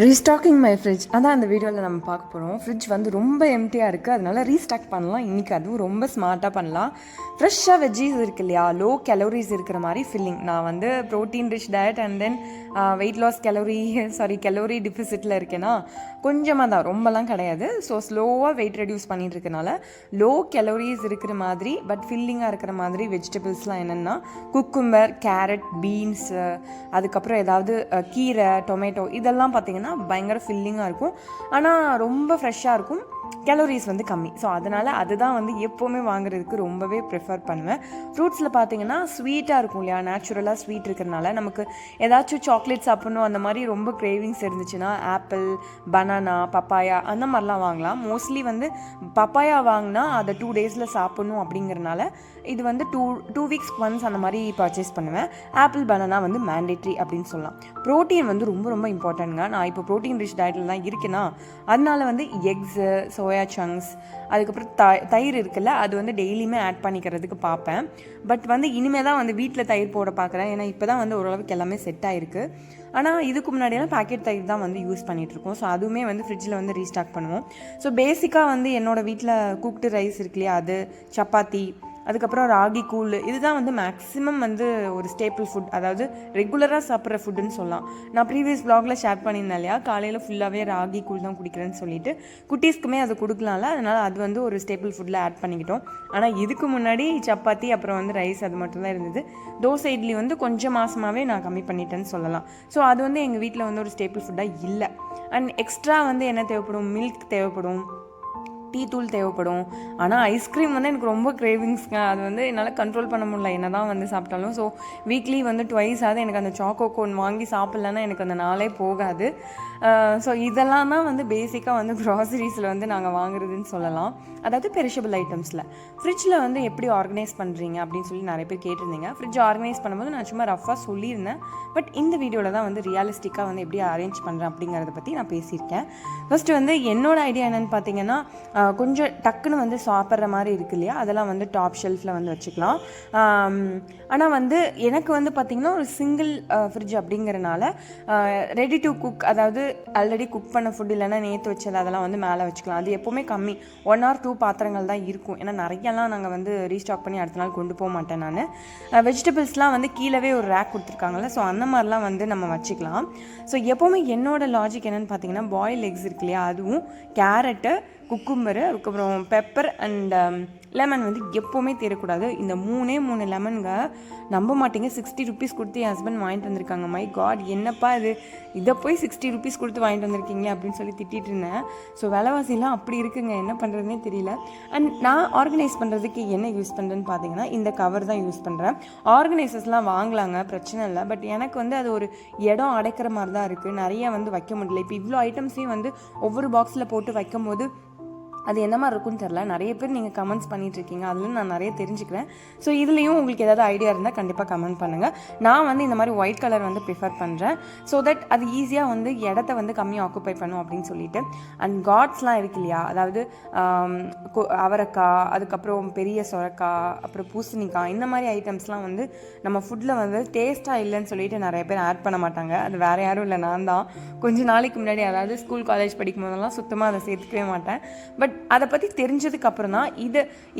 Restocking my fridge அதான் அந்த வீடியோவில் நம்ம பார்க்க போகிறோம். ஃப்ரிட்ஜ் வந்து ரொம்ப எம்டியாக இருக்குது, அதனால ரீஸ்டாக் பண்ணலாம். இன்றைக்கி அதுவும் ரொம்ப ஸ்மார்ட்டாக பண்ணலாம். ஃப்ரெஷ்ஷாக வெஜ்ஜீஸ் இருக்கு இல்லையா, லோ கேலோரிஸ் இருக்கிற மாதிரி ஃபில்லிங். நான் வந்து protein rich diet and then weight loss calorie டிஃபிசிட்டில் இருக்கேன்னா கொஞ்சமாக தான், ரொம்பலாம் கிடையாது. ஸோ ஸ்லோவாக வெயிட் ரெடியூஸ் பண்ணிட்டு இருக்கனால லோ கேலோரிஸ் இருக்கிற மாதிரி பட் ஃபில்லிங்காக இருக்கிற மாதிரி வெஜிடபிள்ஸ்லாம் என்னென்னா குக்கும்பர், கேரட், பீன்ஸு, அதுக்கப்புறம் ஏதாவது கீரை, டொமேட்டோ, இதெல்லாம் பார்த்திங்கன்னா பயங்கர ஃபில்லிங்காக இருக்கும். ஆனால் ரொம்ப ஃப்ரெஷ்ஷாக இருக்கும், கேலோரிஸ் வந்து கம்மி. ஸோ அதனால் அதுதான் வந்து எப்போவுமே வாங்குறதுக்கு ரொம்பவே ப்ரிஃபர் பண்ணுவேன். ஃப்ரூட்ஸில் பார்த்தீங்கன்னா ஸ்வீட்டாக இருக்கும் இல்லையா, நேச்சுரலாக ஸ்வீட் இருக்கிறனால நமக்கு ஏதாச்சும் சாக்லேட் சாப்பிட்ணும் அந்த மாதிரி ரொம்ப கிரேவிங்ஸ் இருந்துச்சுன்னா ஆப்பிள், பனானா, பப்பாயா அந்த மாதிரிலாம் வாங்கலாம். மோஸ்ட்லி வந்து பப்பாயா வாங்கினா அதை 2 டேஸில் சாப்பிட்ணும் அப்படிங்கிறனால இது வந்து டூ வீக்ஸ் ஒன்ஸ் அந்த மாதிரி பர்ச்சேஸ் பண்ணுவேன். ஆப்பிள், பனானா வந்து மேண்டேட்ரி அப்படின்னு சொல்லலாம். ப்ரோட்டீன் வந்து ரொம்ப ரொம்ப இம்பார்ட்டன்ட்ங்க. நான் இப்போ ப்ரோட்டீன் ரிச் டயட்டில் தான் இருக்கேன்னா அதனால வந்து எக்ஸு, சோயா சங்க்ஸ், அதுக்கப்புறம் தயிர் இருக்குல்ல, அது வந்து டெய்லியுமே ஆட் பண்ணிக்கிறதுக்கு பார்ப்பேன். பட் வந்து இனிமேல் தான் வந்து வீட்டில் தயிர் போட பார்க்குறேன். ஏன்னா இப்போ தான் வந்து ஓரளவுக்கு எல்லாமே செட் ஆகிருக்கு. ஆனால் இதுக்கு முன்னாடியெல்லாம் பேக்கெட் தயிர் தான் வந்து யூஸ் பண்ணிகிட்ருக்கோம். ஸோ அதுவுமே வந்து ஃப்ரிட்ஜில் வந்து ரீஸ்டாக் பண்ணுவோம். ஸோ பேசிக்காக வந்து என்னோடய வீட்டில் குக்டு ரைஸ் இருக்கு இல்லையா, அது, சப்பாத்தி, அதுக்கப்புறம் ராகி கூழ், இதுதான் வந்து மேக்ஸிமம் வந்து ஒரு ஸ்டேபிள் ஃபுட், அதாவது ரெகுலராக சாப்பிட்ற ஃபுட்டுன்னு சொல்லலாம். நான் ப்ரீவியஸ் வ்ளாகில் ஷேர் பண்ணியிருந்தேன் இல்லையா, காலையில் ஃபுல்லாகவே ராகி கூழ் தான் குடிக்கிறேன்னு சொல்லிட்டு குட்டீஸ்க்குமே அதை கொடுக்கலாம்ல, அதனால் அது வந்து ஒரு ஸ்டேபிள் ஃபுட்டில் ஆட் பண்ணிக்கிட்டோம். ஆனால் இதுக்கு முன்னாடி சப்பாத்தி, அப்புறம் வந்து ரைஸ், அது மட்டும் தான் இருந்தது. தோசை, இட்லி வந்து கொஞ்சம் மாதமாகவே நான் கம்மி பண்ணிட்டேன்னு சொல்லலாம். ஸோ அது வந்து எங்கள் வீட்டில் வந்து ஒரு ஸ்டேபிள் ஃபுட்டாக இல்லை. அண்ட் எக்ஸ்ட்ரா வந்து என்ன தேவைப்படும், மில்க் தேவைப்படும், டீ தூள் தேவைப்படும். ஆனால் ஐஸ்கிரீம் வந்து எனக்கு ரொம்ப கிரேவிங்ஸ்ங்க. அது வந்து என்னால் கண்ட்ரோல் பண்ண முடியல என்ன தான் வந்து சாப்பிட்டாலும். ஸோ வீக்லி வந்து ட்வைஸ் ஆகுது எனக்கு அந்த சாக்கோ கோன் வாங்கி சாப்பிட்லன்னா எனக்கு அந்த நாளே போகாது. ஸோ இதெல்லாம் தான் வந்து பேசிக்காக வந்து க்ராசரிஸில் வந்து நாங்கள் வாங்குறதுன்னு சொல்லலாம். அதாவது பெரிஷபிள் ஐட்டம்ஸில். ஃப்ரிட்ஜில் வந்து எப்படி ஆர்கனைஸ் பண்ணுறீங்க அப்படின்னு சொல்லி நிறைய பேர் கேட்டிருந்தீங்க. ஃப்ரிட்ஜ் ஆர்கனைஸ் பண்ணும்போது நான் சும்மா ரஃபாக சொல்லியிருந்தேன். பட் இந்த வீடியோவில் தான் வந்து ரியலிஸ்டிக்காக வந்து எப்படி அரேஞ்ச் பண்ணுறேன் அப்படிங்கிறத பற்றி நான் பேசியிருக்கேன். ஃபஸ்ட்டு வந்து என்னோடய ஐடியா என்னென்னு பார்த்தீங்கன்னா, கொஞ்சம் டக்குன்னு வந்து சாப்பிட்ற மாதிரி இருக்கு இல்லையா, அதெல்லாம் வந்து டாப் ஷெல்ஃபில் வந்து வச்சுக்கலாம். ஆனால் வந்து எனக்கு வந்து பார்த்திங்கன்னா ஒரு சிங்கிள் ஃப்ரிட்ஜ் அப்படிங்கிறனால ரெடி டு குக், அதாவது ஆல்ரெடி குக் பண்ண ஃபுட் இல்லைன்னா நேற்று வச்சது அதெல்லாம் வந்து மேலே வச்சுக்கலாம். அது எப்போவுமே கம்மி, 1 or 2 பாத்திரங்கள் தான் இருக்கும். ஏன்னா நிறையெல்லாம் நாங்கள் வந்து ரீஸ்டாக் பண்ணி அடுத்த நாள் கொண்டு போக மாட்டேன் நான். வெஜிடபிள்ஸ்லாம் வந்து கீழவே ஒரு ரேக் கொடுத்துருக்காங்கல்ல, ஸோ அந்த மாதிரிலாம் வந்து நம்ம வச்சுக்கலாம். ஸோ எப்போவுமே என்னோட லாஜிக் என்னென்னு பார்த்தீங்கன்னா, பாயில் எக்ஸ் இருக்கு இல்லையா, அதுவும் கேரட்டு, குக்கும்பரு, அதுக்கப்புறம் பெப்பர் அண்ட் லெமன் வந்து எப்போவுமே தேரக்கூடாது. இந்த 3 லெமனுங்க நம்ப மாட்டேங்க, 60 ருபீஸ் கொடுத்து என் ஹஸ்பண்ட் வாங்கிட்டு வந்திருக்காங்க. மை காட், என்னப்பா இது, இதை போய் 60 ருபீஸ் கொடுத்து வாங்கிட்டு வந்திருக்கீங்க அப்படின்னு சொல்லி திட்டிகிட்டு இருந்தேன். ஸோ விலைவாசிலாம் அப்படி இருக்குங்க, என்ன பண்ணுறதுனே தெரியல. அண்ட் நான் ஆர்கனைஸ் பண்ணுறதுக்கு என்ன யூஸ் பண்ணுறேன்னு பார்த்தீங்கன்னா, இந்த கவர் தான் யூஸ் பண்ணுறேன். ஆர்கனைசர்ஸ்லாம் வாங்கலாங்க, பிரச்சனை இல்லை. பட் எனக்கு வந்து அது ஒரு இடம் அடைக்கிற மாதிரி தான் இருக்குது, நிறைய வந்து வைக்க முடியல. இப்போ இவ்வளோ ஐட்டம்ஸையும் வந்து ஒவ்வொரு பாக்ஸில் போட்டு வைக்கும் போது அது என்ன மாதிரி இருக்குன்னு தெரில. நிறைய பேர் நீங்கள் கமெண்ட்ஸ் பண்ணிகிட்ருக்கீங்க, அதில் நான் நிறைய தெரிஞ்சுக்கிறேன். ஸோ இதுலேயும் உங்களுக்கு ஏதாவது ஐடியா இருந்தால் கண்டிப்பாக கமெண்ட் பண்ணுங்கள். நான் வந்து இந்த மாதிரி ஒயிட் கலர் வந்து ப்ரிஃபர் பண்ணுறேன். ஸோ தட் அது ஈஸியாக வந்து இடத்த வந்து கம்மியாக ஆக்குப்பை பண்ணும் அப்படின்னு சொல்லிட்டு. அண்ட் காட்ஸ்லாம் இருக்கு இல்லையா, அதாவது அவரைக்காய், அதுக்கப்புறம் பெரிய சொரக்காய், அப்புறம் பூசணிக்காய், இந்த மாதிரி ஐட்டம்ஸ்லாம் வந்து நம்ம ஃபுட்டில் வந்து டேஸ்ட்டாக இல்லைன்னு சொல்லிட்டு நிறைய பேர் ஆட் பண்ண மாட்டாங்க. அது வேறு யாரும் இல்லை, நான் தான். கொஞ்சம் நாளைக்கு முன்னாடி, அதாவது ஸ்கூல் காலேஜ் படிக்கும் போதெல்லாம் சுத்தமாக அதை சேர்த்துக்கவே மாட்டேன். பட் அதை பற்றி தெரிஞ்சதுக்கு அப்புறம் தான்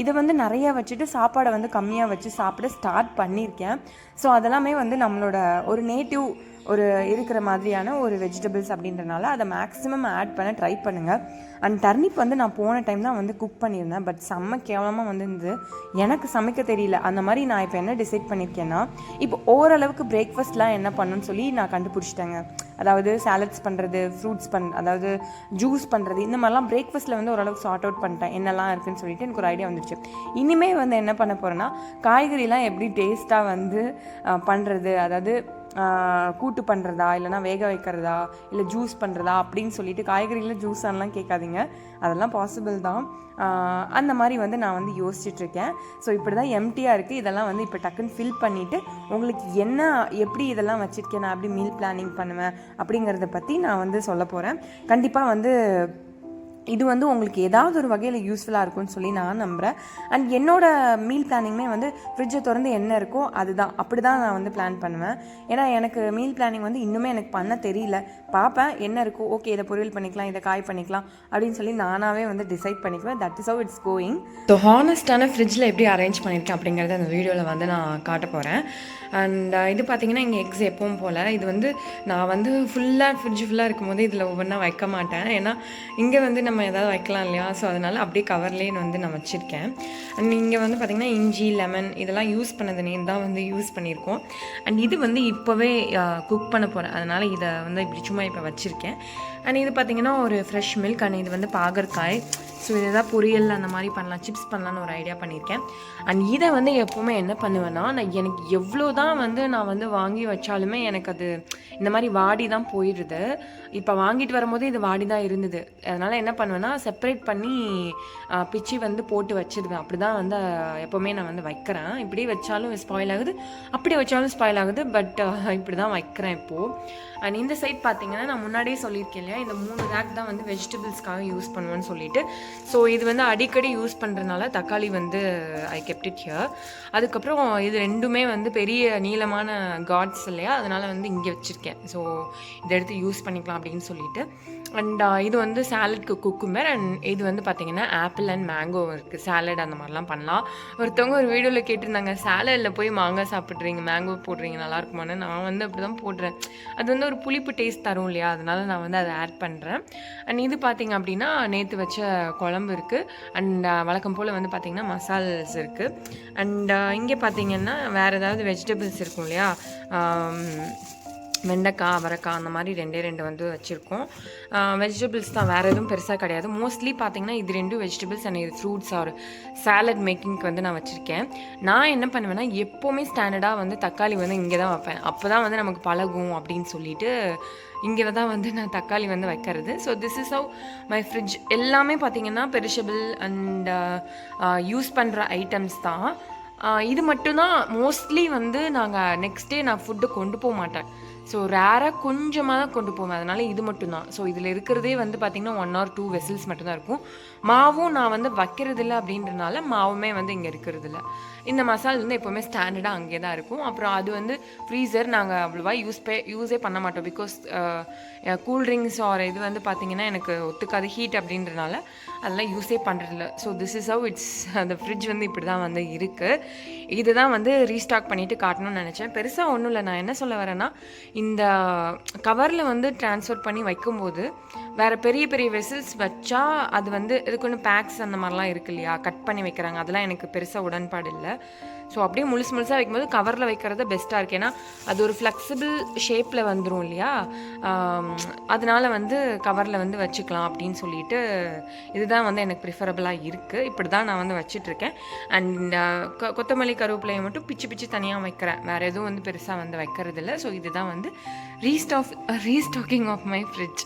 இதை வந்து நிறையா வச்சுட்டு சாப்பாடை வந்து கம்மியாக வச்சு சாப்பிட ஸ்டார்ட் பண்ணியிருக்கேன். ஸோ அதெல்லாமே வந்து நம்மளோட ஒரு நேட்டிவ் ஒரு இருக்கிற மாதிரியான ஒரு வெஜிடபிள்ஸ் அப்படின்றனால அதை மேக்ஸிமம் ஆட் பண்ண ட்ரை பண்ணுங்கள். அண்ட் டர்னிப் வந்து நான் போன டைம் தான் வந்து குக் பண்ணியிருந்தேன். பட் செம்ம கேவலமாக வந்து எனக்கு சமைக்க தெரியல. அந்த மாதிரி நான் இப்போ என்ன டிசைட் பண்ணியிருக்கேன்னா, இப்போ ஓரளவுக்கு பிரேக்ஃபாஸ்ட்லாம் என்ன பண்ணணும்னு சொல்லி நான் கண்டுபிடிச்சிட்டேங்க. அதாவது சாலட்ஸ் பண்ணுறது, ஃப்ரூட்ஸ் அதாவது ஜூஸ் பண்ணுறது, இந்த மாதிரிலாம் பிரேக்ஃபாஸ்ட்டில் வந்து ஓரளவுக்கு சார்ட் அவுட் பண்ணிட்டேன் என்னெல்லாம் இருக்குதுன்னு சொல்லிட்டு எனக்கு ஒரு ஐடியா வந்துடுச்சு. இனிமேல் வந்து என்ன பண்ண போகிறேன்னா, காய்கறிலாம் எப்படி டேஸ்ட்டாக வந்து பண்ணுறது, அதாவது கூட்டு பண்ணுறதா, இல்லைனா வேக வைக்கிறதா, இல்லை ஜூஸ் பண்ணுறதா அப்படின்னு சொல்லிட்டு, காய்கறியில் ஜூஸ் ஆனலாம் கேட்காதீங்க, அதெல்லாம் பாசிபிள் தான். அந்த மாதிரி வந்து நான் வந்து யோசிச்சுட்ருக்கேன். ஸோ இப்படி தான் எம்டியாக இருக்குது. இதெல்லாம் வந்து இப்போ டக்குன்னு ஃபில் பண்ணிவிட்டு உங்களுக்கு என்ன, எப்படி இதெல்லாம் வச்சுருக்கேன், நான் எப்படி மீல் பிளானிங் பண்ணுவேன் அப்படிங்கிறத பற்றி நான் வந்து சொல்ல போகிறேன். கண்டிப்பாக வந்து இது வந்து உங்களுக்கு ஏதாவது ஒரு வகையில் யூஸ்ஃபுல்லாக இருக்கும்னு சொல்லி நான் நம்புகிறேன். அண்ட் என்னோட மீல் பிளானிங்குமே வந்து ஃப்ரிட்ஜை திறந்து என்ன இருக்கோ அதுதான், அப்படி தான் நான் வந்து பிளான் பண்ணுவேன். ஏன்னா எனக்கு மீல் பிளானிங் வந்து இன்னுமே எனக்கு பண்ண தெரியல. பார்ப்பேன் என்ன இருக்கோ, ஓகே இதை பொரியல் பண்ணிக்கலாம், இதை காய் பண்ணிக்கலாம் அப்படின்னு சொல்லி நானாகவே வந்து டிசைட் பண்ணிக்குவேன். That is how it's going. So ஹானஸ்டான ஃப்ரிட்ஜில் எப்படி அரேஞ்ச் பண்ணியிருக்கேன் அப்படிங்கிறத அந்த வீடியோவில் வந்து நான் காட்ட போகிறேன். அண்ட் இது பார்த்திங்கன்னா இங்கே எக்ஸ் எப்பவும் போல் இது வந்து நான் வந்து ஃப்ரிட்ஜ் ஃபுல்லாக இருக்கும்போது இதில் ஒவ்வொன்றா வைக்க மாட்டேன். ஏன்னா இங்கே வந்து நம்ம ஏதாவது வைக்கலாம் இல்லையா, ஸோ அதனால் அப்படியே கவர்லேயே வந்து நான் வச்சுருக்கேன். அண்ட் இங்கே வந்து பார்த்திங்கன்னா இஞ்சி, லெமன் இதெல்லாம் யூஸ் பண்ணது நேம் தான் வந்து யூஸ் பண்ணியிருக்கோம். அண்ட் இது வந்து இப்போவே குக் பண்ண போகிறேன், அதனால் இதை வந்து இப்படி சும்மா இப்போ வச்சுருக்கேன். அண்ட் இது பார்த்திங்கன்னா ஒரு ஃப்ரெஷ் மில்க். அண்ட் இது வந்து பாகற்காய். ஸோ இதை தான் பொரியல் அந்த மாதிரி பண்ணலாம், சிப்ஸ் பண்ணலான்னு ஒரு ஐடியா பண்ணியிருக்கேன். அண்ட் இதை வந்து எப்போவுமே என்ன பண்ணுவேன்னா, நான் எனக்கு எவ்வளோ தான் வந்து நான் வந்து வாங்கி வச்சாலுமே எனக்கு அது இந்த மாதிரி வாடி தான் போயிடுது. இப்போ வாங்கிட்டு வரும்போது இது வாடி தான் இருந்தது. அதனால் என்ன பண்ணுவேன்னா செப்பரேட் பண்ணி பிச்சு வந்து போட்டு வச்சிடுவேன். அப்படி தான் வந்து எப்போவுமே நான் வந்து வைக்கிறேன். இப்படி வச்சாலும் ஸ்பாயில் ஆகுது, அப்படி வச்சாலும் ஸ்பாயில் ஆகுது. பட் இப்படி தான் வைக்கிறேன் இப்போது. அண்ட் இந்த சைட் பார்த்தீங்கன்னா நான் முன்னாடியே சொல்லியிருக்கேன் இல்லையா, இந்த 3 ரேக் தான் வந்து வெஜிடபிள்ஸ்க்காக யூஸ் பண்ணுவேன்னு சொல்லிட்டு. ஸோ இது வந்து அடிக்கடி யூஸ் பண்ணுறதுனால தக்காளி வந்து ஐ கெப்ட் இட் ஹியர். அதுக்கப்புறம் இது ரெண்டுமே வந்து பெரிய நீளமான காட்ஸ் இல்லையா, அதனால் வந்து இங்கே வச்சுருக்கேன். ஸோ இதை எடுத்து யூஸ் பண்ணிக்கலாம் அப்படின்னு சொல்லிட்டு. அண்ட் இது வந்து சாலட்க்கு குக்கும்பர். அண்ட் இது வந்து பார்த்திங்கன்னா ஆப்பிள் அண்ட் மேங்கோ இருக்குது, சாலட் அந்த மாதிரிலாம் பண்ணலாம். ஒருத்தவங்க ஒரு வீடியோவில் கேட்டிருந்தாங்க, சாலடில் போய் மாங்காய் சாப்பிட்றீங்க, மேங்கோ போடுறீங்க நல்லா இருக்குமான்னு. நான் வந்து அப்படி தான் போடுறேன். அது வந்து ஒரு புளிப்பு டேஸ்ட் தரும் இல்லையா, அதனால நான் வந்து அதை ஆட் பண்ணுறேன். அண்ட் இது பார்த்திங்க அப்படின்னா நேற்று வச்ச குழம்பு இருக்குது. அண்ட் வழக்கம் போல் வந்து பார்த்திங்கன்னா மசால்ஸ் இருக்குது. அண்ட் இங்கே பார்த்திங்கன்னா வேறு ஏதாவது வெஜிடபிள்ஸ் இருக்கும் இல்லையா, வெண்டைக்காய், அவரைக்காய் அந்த மாதிரி 2 வந்து வச்சுருக்கோம். வெஜிடபிள்ஸ் தான், வேறு எதுவும் பெருசாக கிடையாது. மோஸ்ட்லி பார்த்திங்கன்னா இது 2 வெஜிடபிள்ஸ் அண்ட் இது ஃப்ரூட்ஸ் ஆர் சாலட் மேக்கிங்க்கு வந்து நான் வச்சுருக்கேன். நான் என்ன பண்ணுவேன்னா எப்போவுமே ஸ்டாண்டர்டாக வந்து தக்காளி வந்து இங்கே தான் வைப்பேன். அப்போ தான் வந்து நமக்கு பழகும் அப்படின்னு சொல்லிட்டு இங்கே தான் வந்து நான் தக்காளி வந்து வைக்கிறது. So this is how my fridge. எல்லாமே பார்த்திங்கன்னா பெரிஷபிள் அண்ட் யூஸ் பண்ணுற ஐட்டம்ஸ் தான். இது மட்டும்தான் மோஸ்ட்லி வந்து நாங்கள் நெக்ஸ்ட் டே நான் ஃபுட்டு கொண்டு போக மாட்டேன். ஸோ ரேராக கொஞ்சமாக தான் கொண்டு போவேன், அதனால் இது மட்டும்தான். ஸோ இதில் இருக்கிறதே வந்து பார்த்திங்கன்னா 1 or 2 வெசல்ஸ் மட்டும்தான் இருக்கும். மாவும் நான் வந்து வைக்கிறதில்ல அப்படின்றனால மாவுமே வந்து இங்கே இருக்கிறதில்ல. இந்த மசால் வந்து எப்போவுமே ஸ்டாண்டர்டாக அங்கே தான் இருக்கும். அப்புறம் அது வந்து ஃப்ரீசர் நாங்கள் அவ்வளோவா யூஸே பண்ண மாட்டோம். பிகாஸ் கூல்ட்ரிங்க்ஸ் ஆர் இது வந்து பார்த்திங்கன்னா எனக்கு ஒத்துக்காது ஹீட் அப்படின்றனால அதெல்லாம் யூஸே பண்ணுறதில்ல. So this is how it's. அந்த ஃப்ரிட்ஜ் வந்து இப்படி தான் வந்து இருக்குது. இதுதான் வந்து ரீஸ்டாக் பண்ணிவிட்டு காட்டணும்னு நினச்சேன். பெருசாக ஒன்றும் இல்லை. நான் என்ன சொல்ல வரேன்னா, இந்த கவரில் வந்து ட்ரான்ஸ்ஃபர் பண்ணி வைக்கும்போது வேறு பெரிய பெரிய வெசல்ஸ் வச்சா அது வந்து இதுக்கு ஒன்று பேக்ஸ் அந்த மாதிரிலாம் இருக்கு இல்லையா, கட் பண்ணி வைக்கிறாங்க, அதெல்லாம் எனக்கு பெருசாக உடன்பாடு இல்லை. ஸோ அப்படியே முழுசாக வைக்கும்போது கவரில் வைக்கிறது பெஸ்ட்டாக இருக்குது. ஏன்னா அது ஒரு ஃப்ளெக்சிபிள் ஷேப்பில் வந்துடும் இல்லையா, அதனால வந்து கவரில் வந்து வச்சுக்கலாம் அப்படின்னு சொல்லிட்டு இதுதான் வந்து எனக்கு ப்ரிஃபரபிளாக இருக்குது. இப்படி தான் நான் வந்து வச்சிட்ருக்கேன். அண்ட் கொத்தமல்லி கருவேப்பிலையை மட்டும் பிச்சு தனியாக வைக்கிறேன், வேறு எதுவும் வந்து பெருசாக வந்து வைக்கிறது இல்லை. ஸோ இதுதான் வந்து ரீஸ்டாக்கிங் ஆஃப் மை ஃப்ரிட்ஜ்.